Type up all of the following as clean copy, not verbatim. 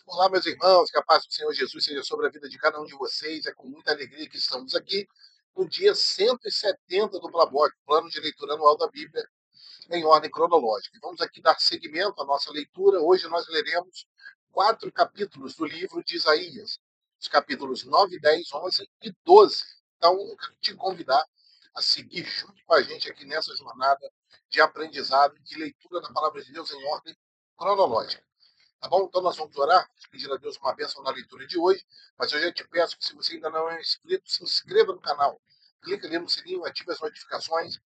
Olá, meus irmãos, que a paz do Senhor Jesus seja sobre a vida de cada um de vocês. É com muita alegria que estamos aqui no dia 170 do Blabog, plano de leitura anual da Bíblia, em ordem cronológica. Vamos aqui dar seguimento à nossa leitura. Hoje nós leremos 4 capítulos do livro de Isaías, os capítulos 9, 10, 11 e 12. Então, eu quero te convidar a seguir junto com a gente aqui nessa jornada de aprendizado e de leitura da palavra de Deus em ordem cronológica. Tá bom? Então nós vamos orar, pedir a Deus uma bênção na leitura de hoje, mas eu já te peço que se você ainda não é inscrito, se inscreva no canal, clica ali no sininho, ative as notificações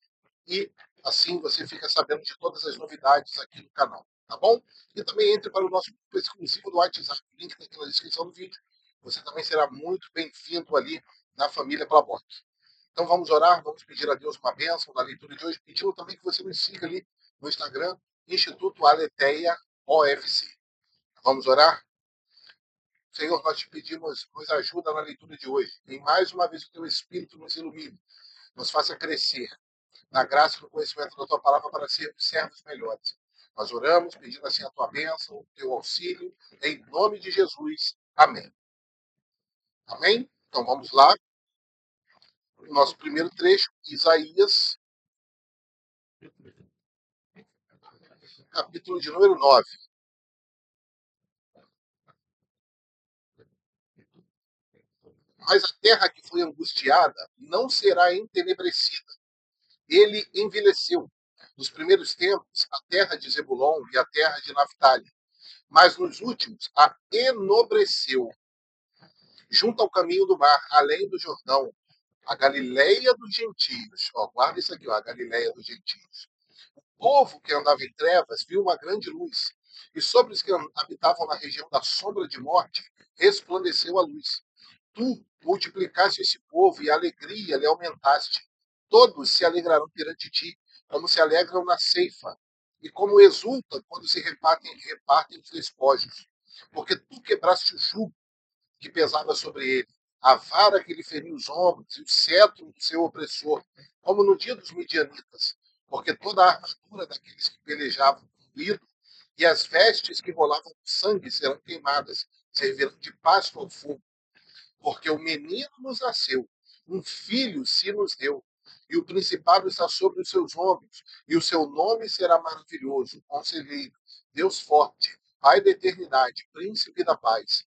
e assim você fica sabendo de todas as novidades aqui no canal, tá bom? E também entre para o nosso grupo exclusivo do WhatsApp, o link está aqui na descrição do vídeo, você também será muito bem-vindo ali na família Plaboc. Então vamos orar, vamos pedir a Deus uma bênção na leitura de hoje, pedindo também que você nos siga ali no Instagram, Instituto Aletheia OFC. Vamos orar? Senhor, nós te pedimos, nos ajuda na leitura de hoje. E mais uma vez o teu Espírito nos ilumine, nos faça crescer na graça e no conhecimento da tua palavra para sermos servos melhores. Nós oramos, pedindo assim a tua bênção, o teu auxílio, em nome de Jesus. Amém. Amém? Então vamos lá. O nosso primeiro trecho, Isaías, capítulo de número 9. Mas a terra que foi angustiada não será entenebrecida. Ele envelheceu. Nos primeiros tempos, a terra de Zebulon e a terra de Naphtali, mas nos últimos a enobreceu, junto ao caminho do mar, além do Jordão, a Galileia dos gentios. Ó, guarda isso aqui, ó, a Galileia dos gentios. O povo que andava em trevas viu uma grande luz, e sobre os que habitavam na região da sombra de morte, resplandeceu a luz. Tu multiplicaste esse povo e a alegria lhe aumentaste. Todos se alegrarão perante ti, como se alegram na ceifa, e como exultam quando se repartem os despojos. Porque tu quebraste o jugo que pesava sobre ele, a vara que lhe feriu os ombros e o cetro do seu opressor, como no dia dos midianitas. Porque toda a armadura daqueles que pelejavam com ídolo e as vestes que rolavam sangue serão queimadas, servirão de pasto ao fogo. Porque o menino nos nasceu, um filho se nos deu, e o principado está sobre os seus ombros, e o seu nome será maravilhoso, conselheiro, Deus forte, Pai da eternidade, príncipe da paz.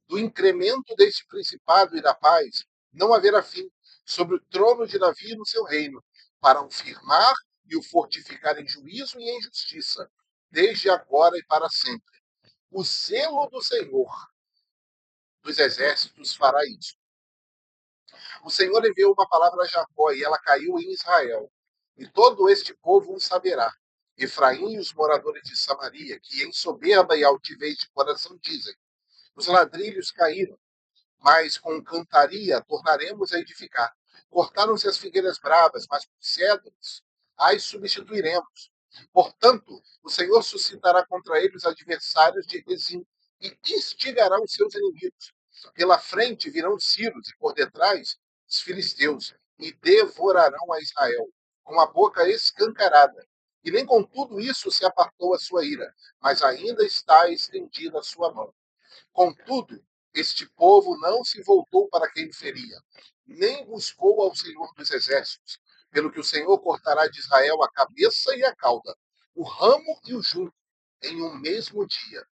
Do incremento deste principado e da paz não haverá fim sobre o trono de Davi e no seu reino, para o firmar e o fortificar em juízo e em justiça, desde agora e para sempre. O zelo do Senhor dos exércitos fará isso. O Senhor enviou uma palavra a Jacó e ela caiu em Israel. E todo este povo o saberá. Efraim e os moradores de Samaria, que em soberba e altivez de coração dizem: os ladrilhos caíram, mas com cantaria tornaremos a edificar. Cortaram-se as figueiras bravas, mas com cedros as substituiremos. Portanto, o Senhor suscitará contra eles adversários de Rezim e instigará os seus inimigos. Pela frente virão os sírios e por detrás os filisteus e devorarão a Israel com a boca escancarada. E nem com tudo isso se apartou a sua ira, mas ainda está estendida a sua mão. Contudo, este povo não se voltou para quem feria, nem buscou ao Senhor dos Exércitos, pelo que o Senhor cortará de Israel a cabeça e a cauda, o ramo e o junco, em um mesmo dia.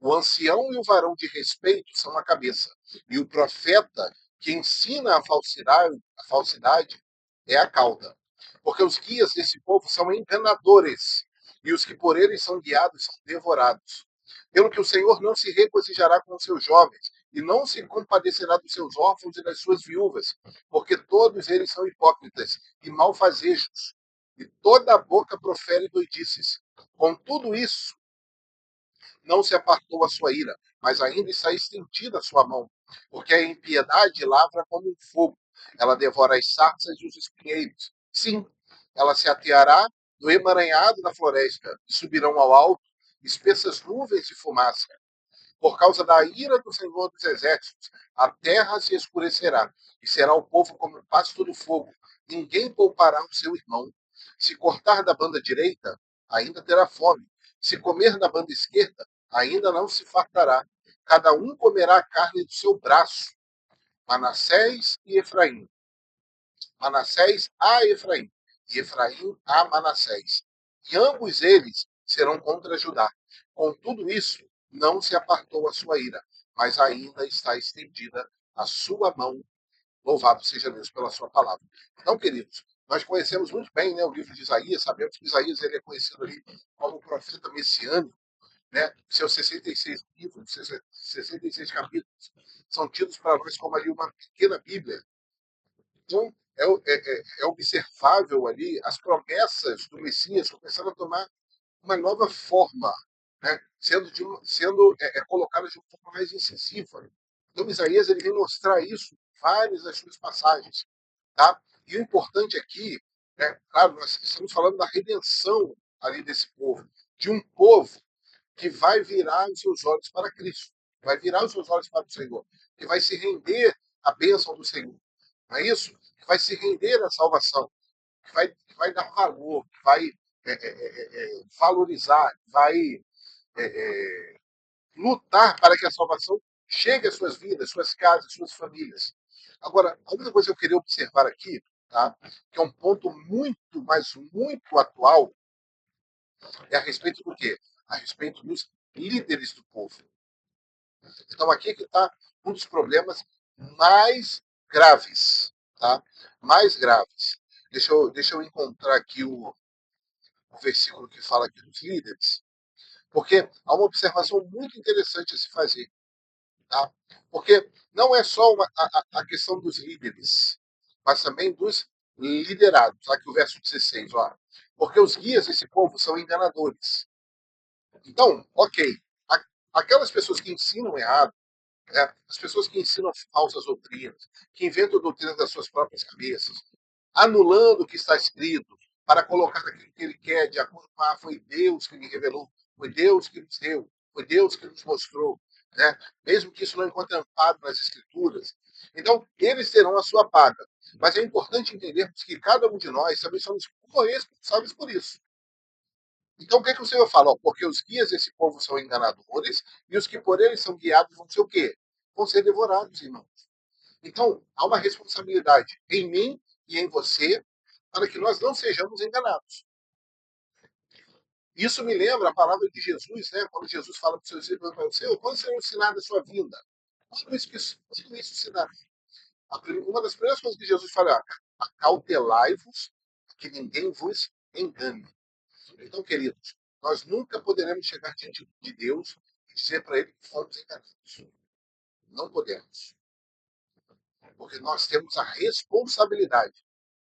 O ancião e o varão de respeito são a cabeça, e o profeta que ensina a falsidade é a cauda. Porque os guias desse povo são enganadores, e os que por eles são guiados são devorados. Pelo que o Senhor não se regozijará com os seus jovens, e não se compadecerá dos seus órfãos e das suas viúvas, porque todos eles são hipócritas e malfazejos, e toda a boca profere doidices. Com tudo isso, não se apartou a sua ira, mas ainda está estendida a sua mão, porque a impiedade lavra como um fogo. Ela devora as sarças e os espinheiros. Sim, ela se ateará no emaranhado da floresta, e subirão ao alto espessas nuvens de fumaça. Por causa da ira do Senhor dos Exércitos, a terra se escurecerá, e será o povo como o pasto do fogo. Ninguém poupará o seu irmão. Se cortar da banda direita, ainda terá fome. Se comer da banda esquerda, ainda não se fartará. cada um comerá a carne do seu braço, Manassés e Efraim. Manassés a Efraim, e Efraim a Manassés. E ambos eles serão contra Judá. Com tudo isso, não se apartou a sua ira, mas ainda está estendida a sua mão. Louvado seja Deus pela sua palavra. Então, queridos, nós conhecemos muito bem, né, o livro de Isaías, sabemos que Isaías ele é conhecido ali como profeta messiânico, né? Seus 66 livros, 66 capítulos, são tidos para nós como ali uma pequena Bíblia. Então, é observável ali as promessas do Messias começando a tomar uma nova forma, né? Sendo colocadas de uma forma mais incisiva. Então, Isaías ele vem mostrar isso em várias das suas passagens. Tá? E o importante aqui, né, claro, nós estamos falando da redenção ali desse povo, de um povo que vai virar os seus olhos para Cristo, vai virar os seus olhos para o Senhor, que vai se render à bênção do Senhor. Não é isso? Que vai se render à salvação, que vai dar valor, que vai valorizar, vai lutar para que a salvação chegue às suas vidas, suas casas, suas famílias. Agora, a única coisa que eu queria observar aqui, tá, que é um ponto muito, mas muito atual, é a respeito do quê? A respeito dos líderes do povo. Então, aqui é que está um dos problemas mais graves. Tá? Mais graves. Deixa eu encontrar aqui o versículo que fala aqui dos líderes, porque há uma observação muito interessante a se fazer. Tá? Porque não é só a questão dos líderes, mas também dos liderados. Aqui o verso 16. Ó. Porque os guias desse povo são enganadores. Então, ok, aquelas pessoas que ensinam errado, né? As pessoas que ensinam falsas doutrinas, que inventam doutrinas das suas próprias cabeças, anulando o que está escrito para colocar aquilo que ele quer, de acordo com foi Deus que me revelou, foi Deus que nos deu, foi Deus que nos mostrou, né? Mesmo que isso não encontre amparo nas Escrituras. Então, eles terão a sua paga. Mas é importante entendermos que cada um de nós também somos corresponsáveis por isso. Então, o que, que o Senhor fala? Ó, porque os guias desse povo são enganadores e os que por eles são guiados vão ser o quê? Vão ser devorados, irmãos. Então, há uma responsabilidade em mim e em você para que nós não sejamos enganados. Isso me lembra a palavra de Jesus, né? Quando Jesus fala para os seus discípulos, Senhor, quando será ensinado a sua vinda? Quando isso se dará? Uma das primeiras coisas que Jesus fala é, acautelai-vos que ninguém vos engane. Então, queridos, nós nunca poderemos chegar diante de Deus e dizer para Ele que fomos enganados. Não podemos. Porque nós temos a responsabilidade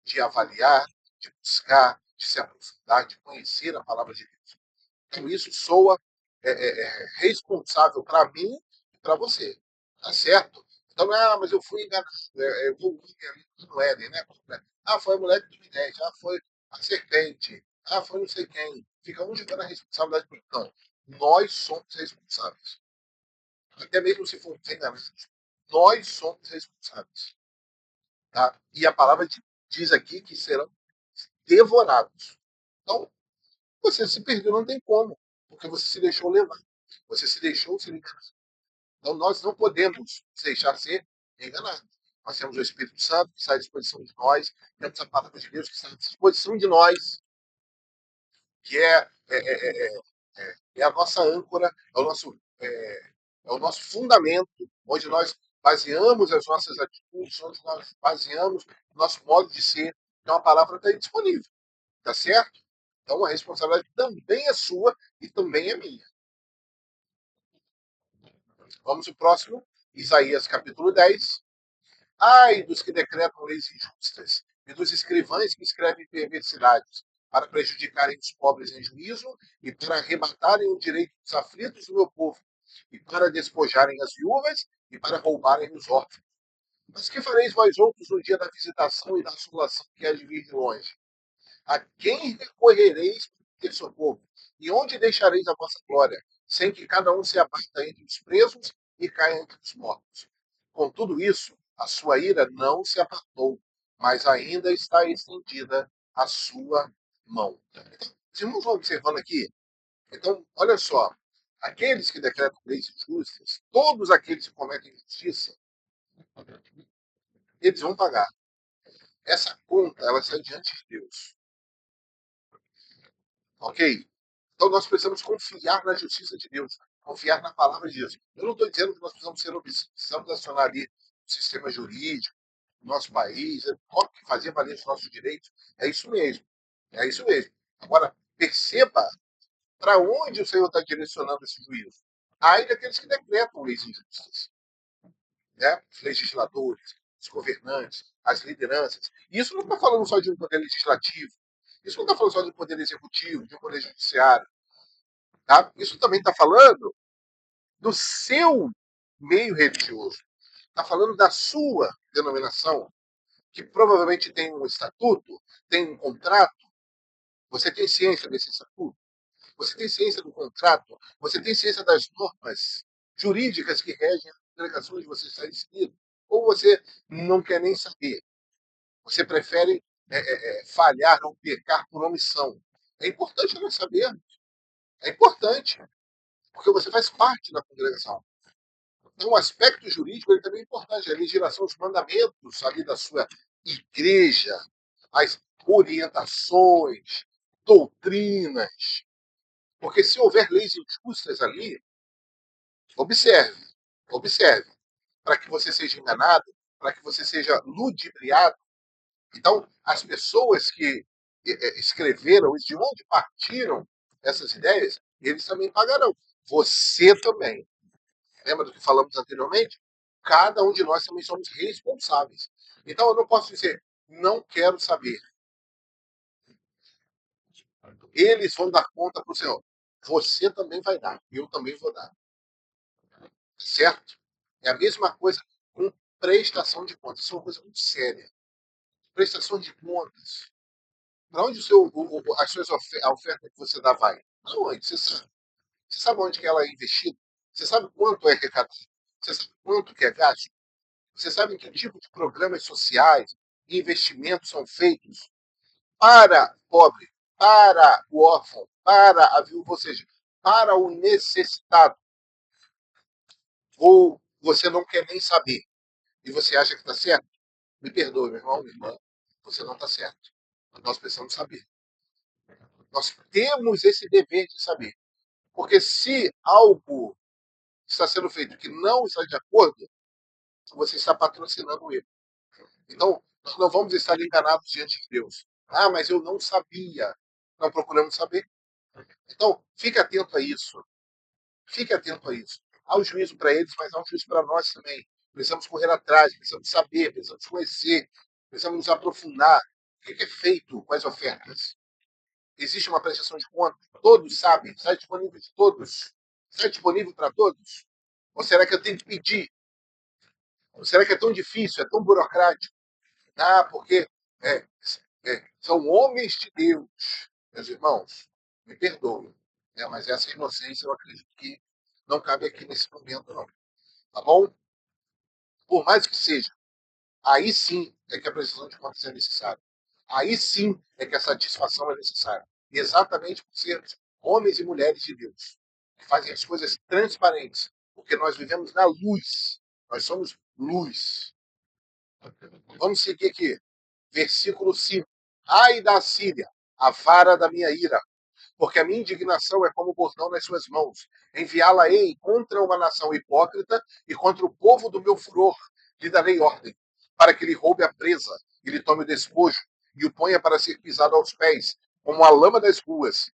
de avaliar, de buscar, de se aprofundar, de conhecer a palavra de Deus. Então, isso soa responsável para mim e para você. Tá certo? Então, mas eu fui enganado. Eu vou ali no Éden, né? Ah, foi a mulher de 2010. Ah, foi a serpente. Ah, foi não sei quem. Fica um jogando a responsabilidade por não. Nós somos responsáveis. Até mesmo se for enganados. Nós somos responsáveis. Tá? E a palavra diz aqui que serão devorados. Então, você se perdeu, não tem como, porque você se deixou levar, você se deixou ser enganado. Então, nós não podemos deixar ser enganados. Nós temos o Espírito Santo que está à disposição de nós, temos a palavra de Deus que está à disposição de nós, que é a nossa âncora, é o nosso fundamento, onde nós baseamos as nossas atitudes, onde nós baseamos o nosso modo de ser. Então, a palavra está aí disponível. Tá certo? Então a responsabilidade também é sua e também é minha. Vamos ao próximo, Isaías capítulo 10. Ai dos que decretam leis injustas e dos escrivães que escrevem perversidades, para prejudicarem os pobres em juízo e para arrebatarem o direito dos aflitos do meu povo, e para despojarem as viúvas e para roubarem os órfãos. Mas que fareis vós outros no dia da visitação e da assolação que há de vir de longe? A quem recorrereis para ter socorro? E onde deixareis a vossa glória, sem que cada um se abata entre os presos e caia entre os mortos? Com tudo isso, a sua ira não se apartou, mas ainda está estendida a sua mão. Então, os irmãos vão observando aqui. Então, olha só. Aqueles que decretam leis injustas, todos aqueles que cometem injustiça, eles vão pagar. Essa conta, ela sai diante de Deus. Ok? Então nós precisamos confiar na justiça de Deus, confiar na palavra de Deus. Eu não estou dizendo que nós precisamos acionar ali o sistema jurídico, do nosso país, fazer valer os nossos direitos. É isso mesmo. É isso mesmo. Agora, perceba para onde o Senhor está direcionando esse juízo. Ai daqueles que decretam leis injustas. Né? Os legisladores, os governantes, as lideranças. E isso não está falando só de um poder legislativo. Isso não está falando só de um poder executivo, de um poder judiciário. Tá? Isso também está falando do seu meio religioso. Está falando da sua denominação, que provavelmente tem um estatuto, tem um contrato. Você tem ciência desse estatuto? Você tem ciência do contrato? Você tem ciência das normas jurídicas que regem a congregação onde você está inscrito? Ou você não quer nem saber? Você prefere falhar ou pecar por omissão? É importante nós sabermos. É importante, porque você faz parte da congregação. Então, o aspecto jurídico ele também é importante. A legislação, os mandamentos ali da sua igreja, as orientações, doutrinas. Porque se houver leis injustas ali, observe, observe, para que você seja enganado, para que você seja ludibriado. Então, as pessoas que escreveram, de onde partiram essas ideias, eles também pagarão. Você também. Lembra do que falamos anteriormente? Cada um de nós também somos responsáveis. Então, eu não posso dizer, não quero saber. Eles vão dar conta para o Senhor. Você também vai dar. Eu também vou dar. Certo? É a mesma coisa com prestação de contas. Isso é uma coisa muito séria. Prestação de contas. Para onde a oferta que você dá vai? Aonde? Você sabe. Você sabe onde que ela é investida? Você sabe quanto é arrecadado? Você sabe quanto que é gasto? Você sabe que tipo de programas sociais e investimentos são feitos para o pobre, para o órfão, para a viúva, ou seja, para o necessitado? Ou você não quer nem saber e você acha que está certo? Me perdoe, meu irmão, minha irmã, você não está certo. Nós precisamos saber. Nós temos esse dever de saber. Porque se algo está sendo feito que não está de acordo, você está patrocinando ele. Então, nós não vamos estar enganados diante de Deus. Ah, mas eu não sabia. Não procuramos saber. Então, fique atento a isso. Fique atento a isso. Há um juízo para eles, mas há um juízo para nós também. Precisamos correr atrás, precisamos saber, precisamos conhecer, precisamos nos aprofundar. O que é feito com as ofertas? Existe uma prestação de conta? Todos sabem? Está disponível de todos? Está disponível para todos? Ou será que eu tenho que pedir? Ou será que é tão difícil, é tão burocrático? Ah, porque é, são homens de Deus. Meus irmãos, me perdoem, né, mas essa inocência eu acredito que não cabe aqui nesse momento, não. Tá bom? Por mais que seja, aí sim é que a prestação de contas é necessária. Aí sim é que a satisfação é necessária. Exatamente por sermos homens e mulheres de Deus, que fazem as coisas transparentes, porque nós vivemos na luz. Nós somos luz. Vamos seguir aqui. Versículo 5. Ai da Síria, a vara da minha ira, porque a minha indignação é como bordão nas suas mãos. Enviá-la-ei contra uma nação hipócrita e contra o povo do meu furor. Lhe darei ordem, para que lhe roube a presa, e lhe tome o despojo, e o ponha para ser pisado aos pés, como a lama das ruas.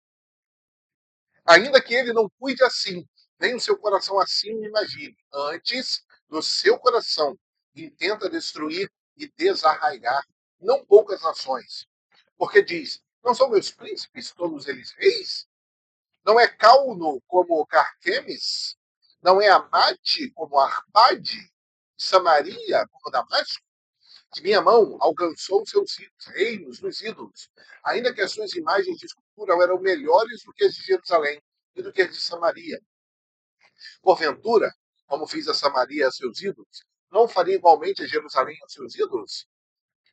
Ainda que ele não cuide assim, nem o seu coração assim o imagine. Antes, no seu coração, intenta destruir e desarraigar não poucas nações. Porque diz, não são meus príncipes, todos eles reis? Não é Cauno como Carquemes? Não é Amate como Arpade? Samaria como Damasco? Minha mão alcançou seus reinos nos ídolos, ainda que as suas imagens de escultura eram melhores do que as de Jerusalém e do que as de Samaria. Porventura, como fiz a Samaria a seus ídolos, não faria igualmente a Jerusalém a seus ídolos?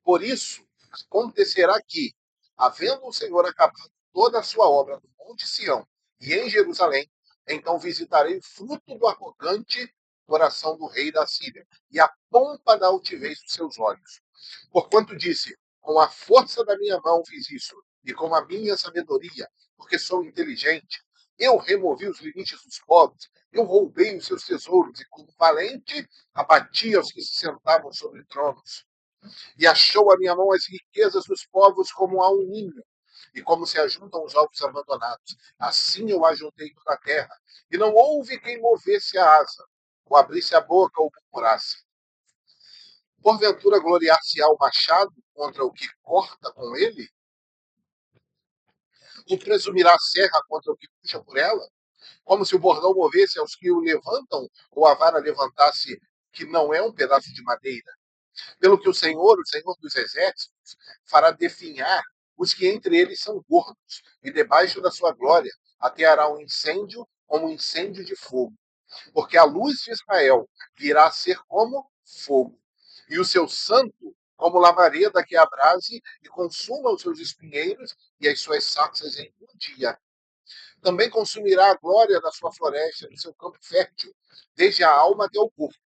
Por isso, acontecerá que, havendo o Senhor acabado toda a sua obra no Monte Sião e em Jerusalém, então visitarei o fruto do arrogante coração do rei da Síria e a pompa da altivez dos seus olhos. Porquanto disse, com a força da minha mão fiz isso, e com a minha sabedoria, porque sou inteligente, eu removi os limites dos povos, eu roubei os seus tesouros, e como valente, abati os que se sentavam sobre tronos. E achou a minha mão as riquezas dos povos como a um ninho, e como se ajuntam os ovos abandonados. Assim eu ajuntei toda a terra, e não houve quem movesse a asa, ou abrisse a boca, ou murmurasse. Porventura gloriar-se-á o machado contra o que corta com ele? Ou presumirá a serra contra o que puxa por ela? Como se o bordão movesse aos que o levantam, ou a vara levantasse que não é um pedaço de madeira. Pelo que o Senhor dos Exércitos, fará definhar os que entre eles são gordos, e debaixo da sua glória ateará um incêndio como um incêndio de fogo. Porque a luz de Israel virá a ser como fogo, e o seu santo como labareda que abrase e consuma os seus espinheiros e as suas sarças em um dia. Também consumirá a glória da sua floresta e do seu campo fértil, desde a alma até o corpo,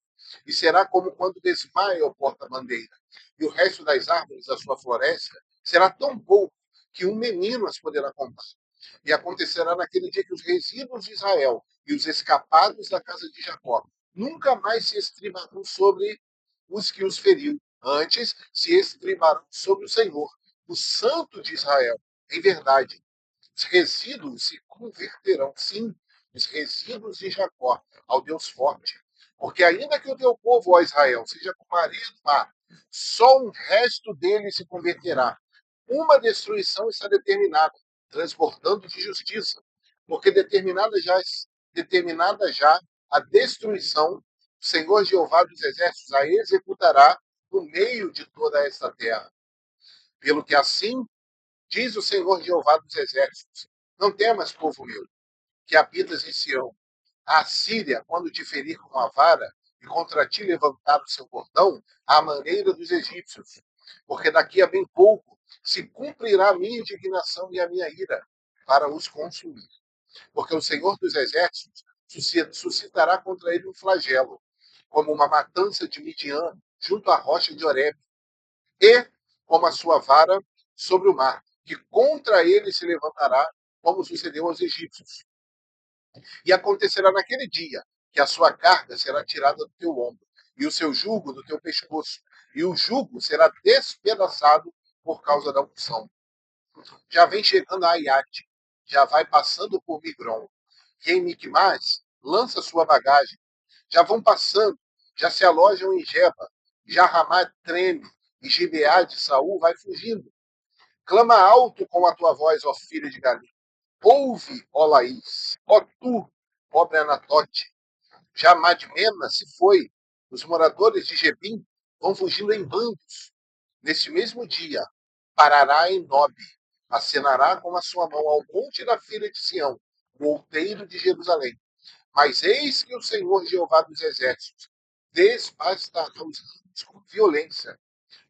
e será como quando desmaia o porta-bandeira. E o resto das árvores da sua floresta será tão pouco que um menino as poderá contar. E acontecerá naquele dia que os resíduos de Israel e os escapados da casa de Jacó nunca mais se estribarão sobre os que os feriu. Antes se estribarão sobre o Senhor, o Santo de Israel. Em verdade, os resíduos se converterão, sim, os resíduos de Jacó, ao Deus forte. Porque ainda que o teu povo, ó Israel, seja como a areia do mar, só um resto dele se converterá. Uma destruição está determinada, transbordando de justiça, porque determinada já a destruição, o Senhor Jeová dos Exércitos a executará no meio de toda esta terra. Pelo que assim diz o Senhor Jeová dos Exércitos: não temas, povo meu, que habitas em Sião. A Síria, quando te ferir com a vara e contra ti levantar o seu cordão, à maneira dos egípcios. Porque daqui a bem pouco se cumprirá a minha indignação e a minha ira para os consumir. Porque o Senhor dos Exércitos suscitará contra ele um flagelo, como uma matança de Midian junto à rocha de Horebe, e como a sua vara sobre o mar, que contra ele se levantará, como sucedeu aos egípcios. E acontecerá naquele dia que a sua carga será tirada do teu ombro, e o seu jugo do teu pescoço, e o jugo será despedaçado por causa da unção. Já vem chegando a Aiate, já vai passando por Migron, que em Micmas lança sua bagagem. Já vão passando, já se alojam em Geba, já Ramá treme, e Gibeá de Saul vai fugindo. Clama alto com a tua voz, ó filho de Galim. Ouve, ó Laís, ó tu, pobre Anatote. Já Madmena se foi. Os moradores de Gebim vão fugindo em bandos. Neste mesmo dia, parará em Nobe, acenará com a sua mão ao monte da filha de Sião, o outeiro de Jerusalém. Mas eis que o Senhor Jeová dos Exércitos desbastará os ramos com violência,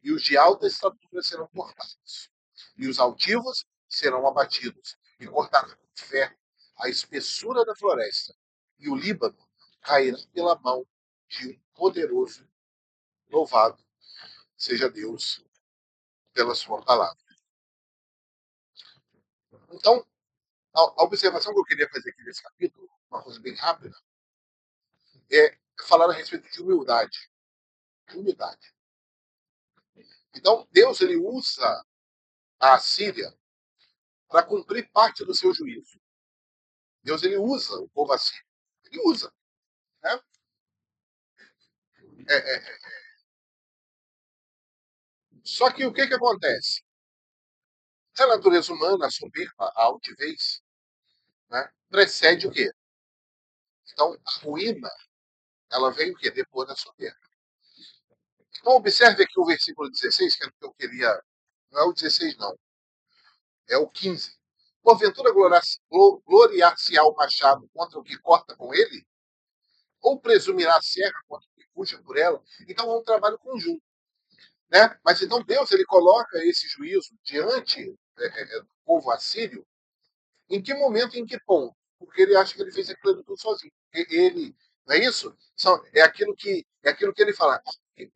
e os de alta estatura serão cortados, e os altivos serão abatidos, e cortará com ferro a espessura da floresta, e o Líbano cairá pela mão de um poderoso. Louvado seja Deus pela sua palavra. Então, a observação que eu queria fazer aqui nesse capítulo, uma coisa bem rápida, é falar a respeito de humildade. Humildade. Então, Deus ele usa a Assíria para cumprir parte do seu juízo. Deus ele usa o povo assírio. Ele usa. Né? É, é. Só que o que acontece? A natureza humana, a soberba, a altivez, né, precede o quê? Então, a ruína, ela vem o quê? Depois da soberba. Então, observe aqui o versículo 16, que é o que eu queria. Não é o 16, não. É o 15. Porventura gloriar-se-á o machado contra o que corta com ele? Ou presumirá a serra contra o que puxa por ela? Então, é um trabalho conjunto. Né? Mas então Deus ele coloca esse juízo diante do povo assírio. Em que momento, em que ponto? porque ele acha que ele fez aquilo tudo sozinho. Ele, não é isso? É aquilo que ele fala.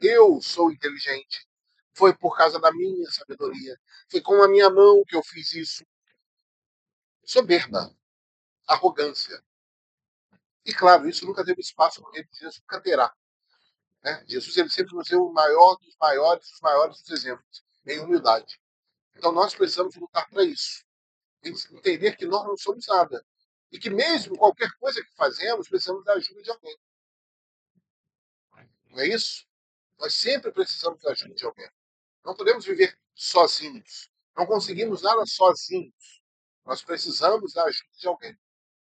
Eu sou inteligente. Foi por causa da minha sabedoria. Foi com a minha mão que eu fiz isso. Soberba, arrogância. E claro, isso nunca teve espaço no reino de Jesus, nunca terá. Né? Jesus ele sempre nos deu o maior dos maiores, os maiores dos exemplos, em humildade. Então nós precisamos lutar para isso. Entender que nós não somos nada. E que mesmo qualquer coisa que fazemos, precisamos da ajuda de alguém. Não é isso? Nós sempre precisamos da ajuda de alguém. Não podemos viver sozinhos. Não conseguimos nada sozinhos. Nós precisamos da ajuda de alguém.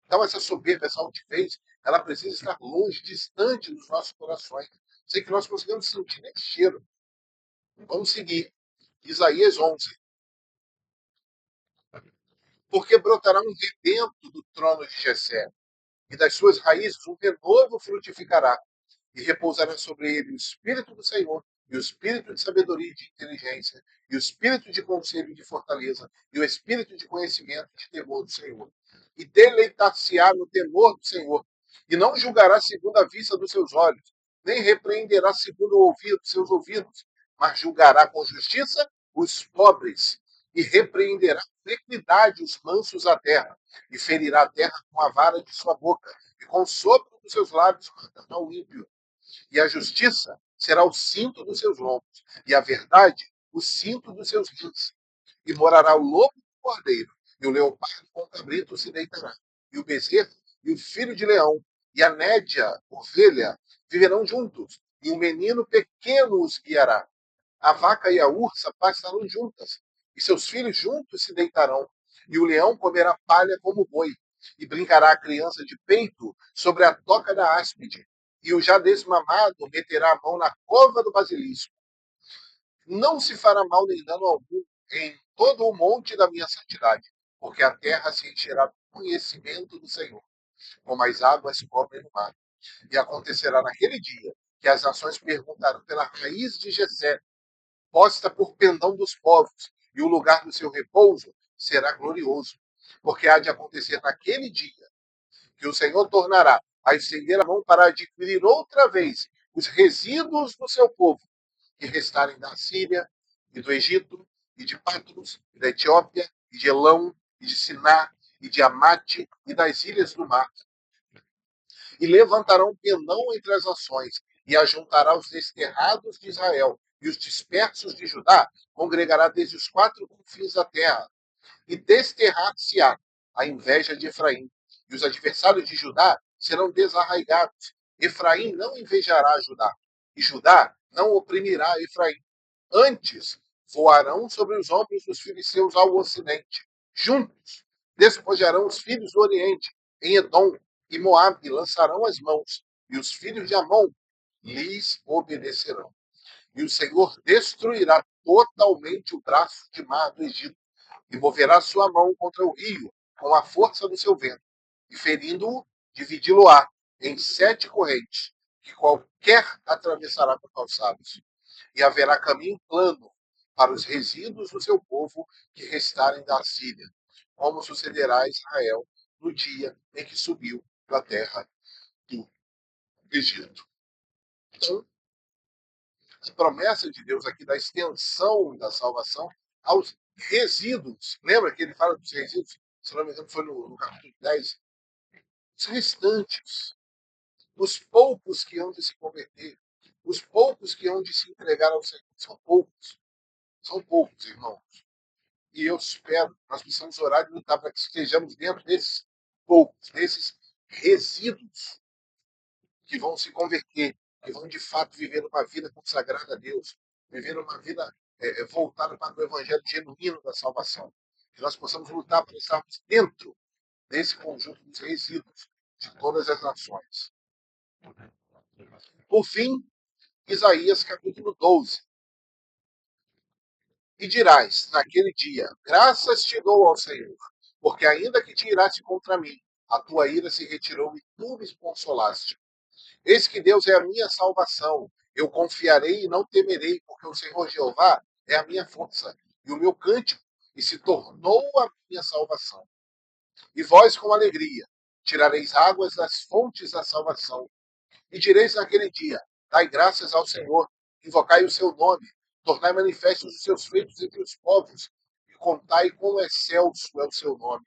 Então, essa soberba, essa altivez, ela precisa estar longe, distante dos nossos corações. Sem que nós consigamos sentir nem cheiro. Vamos seguir. Isaías 11. Porque brotará um rebento do trono de Jessé, e das suas raízes um renovo frutificará. E repousará sobre ele o Espírito do Senhor, e o Espírito de sabedoria e de inteligência, e o Espírito de conselho e de fortaleza, e o Espírito de conhecimento e de temor do Senhor. E deleitar-se-á no temor do Senhor, e não julgará segundo a vista dos seus olhos, nem repreenderá segundo o ouvido dos seus ouvidos, mas julgará com justiça os pobres, e repreenderá com equidade os mansos da terra, e ferirá a terra com a vara de sua boca, e com o sopro dos seus lábios matará o ímpio. E a justiça será o cinto dos seus lombos, e a verdade o cinto dos seus rins. E morará o lobo com o cordeiro, e o leopardo com o cabrito se deitará, e o bezerro e o filho de leão, e a nédia, ovelha, viverão juntos, e um menino pequeno os guiará. A vaca e a ursa pastarão juntas, e seus filhos juntos se deitarão, e o leão comerá palha como boi, e brincará a criança de peito sobre a toca da áspide, e o já desmamado meterá a mão na cova do basilisco. Não se fará mal nem dano algum em todo o monte da minha santidade, porque a terra se encherá do conhecimento do Senhor, como as águas cobrem o mar. E acontecerá naquele dia que as nações perguntarão pela raiz de Jessé, posta por pendão dos povos, e o lugar do seu repouso será glorioso. Porque há de acontecer naquele dia que o Senhor tornará a estender a mão para adquirir outra vez os resíduos do seu povo, que restarem da Síria, e do Egito, e de Patros, e da Etiópia, e de Elão, e de Siná, e de Amate, e das ilhas do mar. E levantará um pendão entre as nações, e ajuntará os desterrados de Israel, e os dispersos de Judá congregará desde os quatro confins da terra, e desterrar-se-á a inveja de Efraim, e os adversários de Judá serão desarraigados. Efraim não invejará Judá, e Judá não oprimirá Efraim. Antes, voarão sobre os ombros dos filisteus ao ocidente. Juntos, despojarão os filhos do oriente, em Edom e Moabe lançarão as mãos, e os filhos de Amon lhes obedecerão. E o Senhor destruirá totalmente o braço de mar do Egito, e moverá sua mão contra o rio com a força do seu vento, e ferindo-o, dividi-lo-á em 7 correntes, que qualquer atravessará com calçados. E haverá caminho plano para os resíduos do seu povo que restarem da Síria, como sucederá a Israel no dia em que subiu da terra do Egito. Então, a promessa de Deus aqui da extensão da salvação aos resíduos. Lembra que ele fala dos resíduos? Se não me engano, foi no capítulo 10. Os restantes, os poucos que hão de se converter, os poucos que hão de se entregar ao Senhor, são poucos, irmãos. E eu espero, nós precisamos orar e lutar para que estejamos dentro desses poucos, desses resíduos que vão se converter, que vão de fato viver uma vida consagrada a Deus, viver uma vida voltada para o evangelho genuíno da salvação. Que nós possamos lutar para estarmos dentro desse conjunto dos resíduos de todas as nações. Por fim, Isaías capítulo 12. E dirás, naquele dia, graças te dou ao Senhor, porque ainda que te iraste contra mim, a tua ira se retirou e tu me consolaste. Eis que Deus é a minha salvação. Eu confiarei e não temerei, porque o Senhor Jeová é a minha força e o meu cântico, e se tornou a minha salvação. E vós com alegria Tirareis águas das fontes da salvação. E direis naquele dia: dai graças ao Senhor, invocai o seu nome, tornai manifestos os seus feitos entre os povos, e contai quão excelso é o seu nome.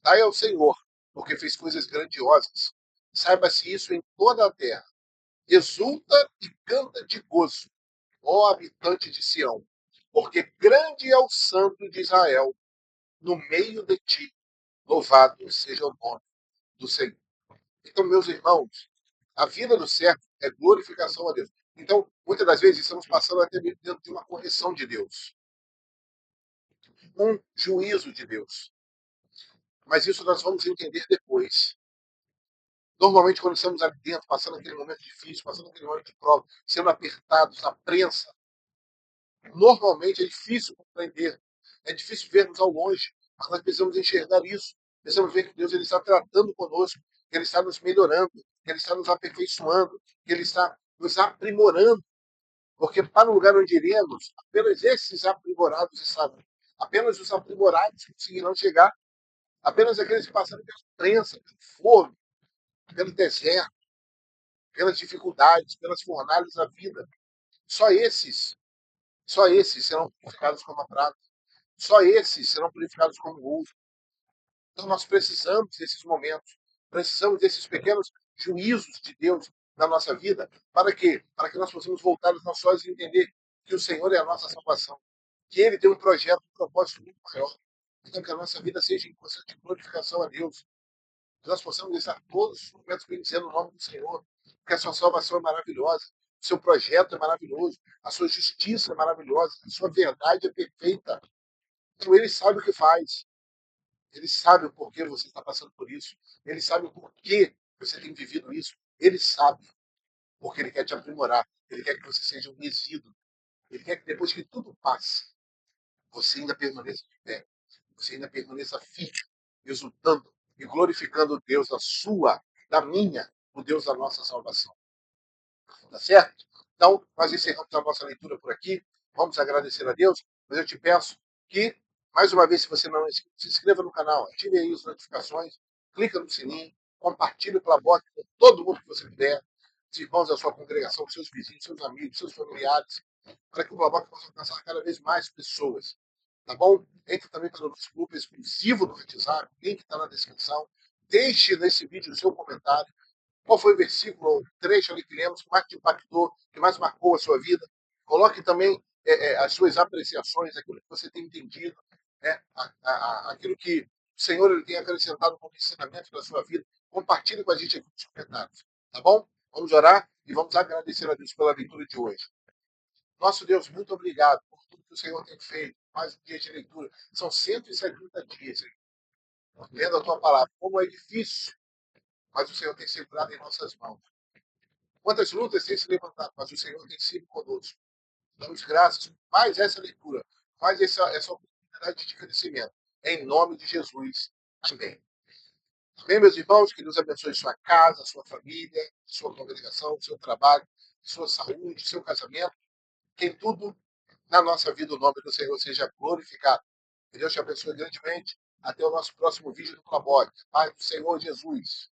Dai ao Senhor, porque fez coisas grandiosas. Saiba-se isso em toda a terra. Exulta e canta de gozo, ó habitante de Sião, porque grande é o santo de Israel no meio de ti. Louvado seja o nome do Senhor. Então, meus irmãos, a vida do servo é glorificação a Deus. Então, muitas das vezes, estamos passando até mesmo dentro de uma correção de Deus, um juízo de Deus. Mas isso nós vamos entender depois. Normalmente, quando estamos ali dentro, passando aquele momento difícil, passando aquele momento de prova, sendo apertados na prensa, normalmente é difícil compreender, é difícil vermos ao longe, mas nós precisamos enxergar isso. Precisamos ver que Deus ele está tratando conosco, que Ele está nos melhorando, que Ele está nos aperfeiçoando, que Ele está nos aprimorando. Porque para o lugar onde iremos, apenas esses aprimorados estarão. Apenas os aprimorados conseguirão chegar. Apenas aqueles que passaram pela prensa, pelo forno, pelo deserto, pelas dificuldades, pelas fornalhas da vida. Só esses, só esses serão purificados como a prata. Só esses serão purificados como ouro. Então nós precisamos desses momentos, precisamos desses pequenos juízos de Deus na nossa vida, para quê? Para que nós possamos voltar os nossos olhos e entender que o Senhor é a nossa salvação, que Ele tem um projeto, um propósito muito maior. Então que a nossa vida seja em constante glorificação a Deus, que nós possamos estar todos os momentos bendizendo o nome do Senhor, porque a sua salvação é maravilhosa, o seu projeto é maravilhoso, a sua justiça é maravilhosa, a sua verdade é perfeita. Então Ele sabe o que faz. Ele sabe o porquê você está passando por isso. Ele sabe o porquê você tem vivido isso. Ele sabe, porque ele quer te aprimorar. Ele quer que você seja um resíduo. Ele quer que depois que tudo passe, você ainda permaneça de pé. Você ainda permaneça firme, exultando e glorificando o Deus da sua, da minha, o Deus da nossa salvação. Tá certo? Então, nós encerramos a nossa leitura por aqui. Vamos agradecer a Deus, mas eu te peço que, mais uma vez, se você não é inscrito, se inscreva no canal, ative aí as notificações, clica no sininho, compartilhe pela bota com todo mundo que você puder, os irmãos da sua congregação, seus vizinhos, seus amigos, seus familiares, para que o Blaboc possa alcançar cada vez mais pessoas. Tá bom? Entre também para o nosso grupo exclusivo do WhatsApp, o link está na descrição. Deixe nesse vídeo o seu comentário. Qual foi o versículo ou trecho ali que lemos que mais te impactou, que mais marcou a sua vida? Coloque também as suas apreciações, aquilo que você tem entendido, né? Aquilo que o Senhor ele tem acrescentado como ensinamento da sua vida. Compartilhe com a gente aqui nos comentários. Tá bom? Vamos orar e vamos agradecer a Deus pela leitura de hoje. Nosso Deus, muito obrigado por tudo que o Senhor tem feito. Mais um dia de leitura. São 170 dias, hein? Lendo a tua palavra. Como é difícil, mas o Senhor tem segurado em nossas mãos. Quantas lutas têm se levantado, mas o Senhor tem sido conosco. Damos graças por mais essa leitura, mais essa oportunidade de crescimento. Em nome de Jesus. Amém. Amém, meus irmãos? Que Deus abençoe sua casa, sua família, sua congregação, seu trabalho, sua saúde, seu casamento. Que em tudo na nossa vida o nome do Senhor seja glorificado. Que Deus te abençoe grandemente. Até o nosso próximo vídeo do Clabote. Paz do Senhor Jesus.